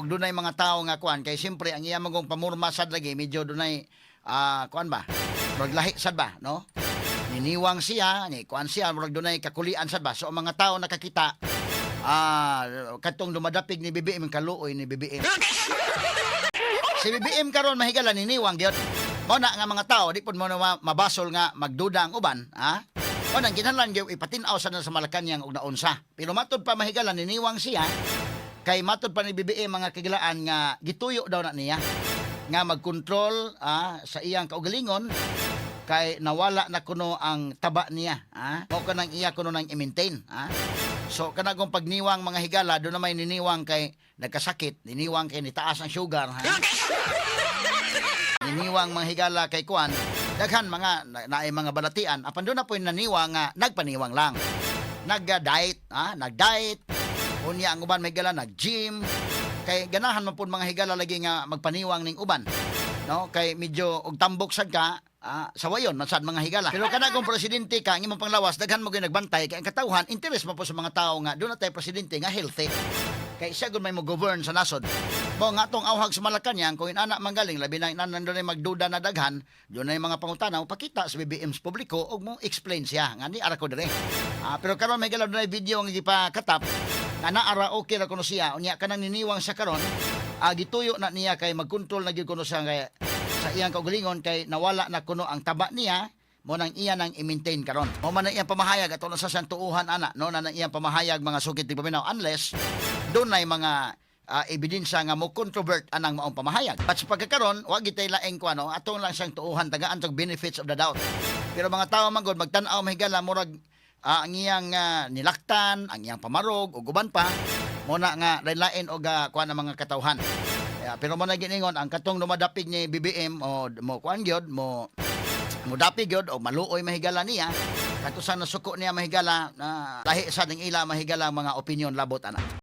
og dunay mga tao nga kuan kay siyempre ang iya magong pamurma sad lagi medyo dunay kuan ba? Maglahi sad ba, no? Niniwang siya, ni kuan siya murag dunay kakulian sad ba. So ang mga tao nakakita katong dumadapig ni BBM kaluoy ni BBM. Si BBM karon mahigala niniwang gyud. Mao na nga mga tao di pud mo na mabasol nga magduda ang uban, ha? O nang kinahanglan gyud ipatin-aw sa Malacañang og naunsa. Pero matud pa mahigala niniwang siya kay matud pa ni BBM mga kagilaan nga gituyo daw na niya nga magkontrol sa iyang kaugalingon kay nawala na kuno ang taba niya, mao kanang iya kuno nang i-maintain, So kanagong pagniwang mga higala do na may niniwang kay nagkasakit, niniwang kay nitaas ang sugar, Niniwang mga higala kay kuan, daghan mga naay mga balatian, apan do na po naniwang nga nagpaniwang lang. Nag-diet, nag-diet. Unya ang uban may higala nag-gym. Kay ganahan man pud mga higala lagi nga magpaniwang ning uban. No, kay medyo og tambok sad ka, sawayon man sad mga higala. Pero kana kung presidente ka, ang imong panglawas daghan mo gyud nagbantay kay ang katawhan interes mo po sa mga tao nga do na tay presidente nga healthy. Kay siya gud may mo govern sa nasod. Mo nga tong awhag sa Malacañang kung inana manggaling labi na nandoon ay magduda na daghan, doon na mga pangutanaw pakita sa BBM sa publiko og mo explain siya nga ni ara ko dire. Pero karon may galaw na video nga gipakatap nga naara okay ra kuno siya unya kanang niniwang sa karon gituyo na niya kay magkontrol na gyud kuno siya kay sa iyang kaugalingon kay nawala na kuno ang taba niya mo nang iya nang i-maintain karon. Mo man ang iyang pamahayag ato na sa santuuhan ana no na iyang pamahayag mga sugid ti paminaw unless doon na mga ebidensya nga mo controvert anang maong pamahayag. At sa pagkakaroon, wag itay laeng ko atong lang siyang tuuhan tagaan tog benefits of the doubt. Pero mga tao man gud magtan-aw mahigala murag ang iyang nilaktan, ang iyang pamarog ug uban pa mo na nga lain og kuan ang mga katawhan. Pero mo na giningon ang katong dumadapig ni BBM o mo kuan gyud mo dapig gyud o maluoy mahigala niya. Kato sa nasuko niya mahigala na lahi sa ding ila mahigala mga opinion labot ana.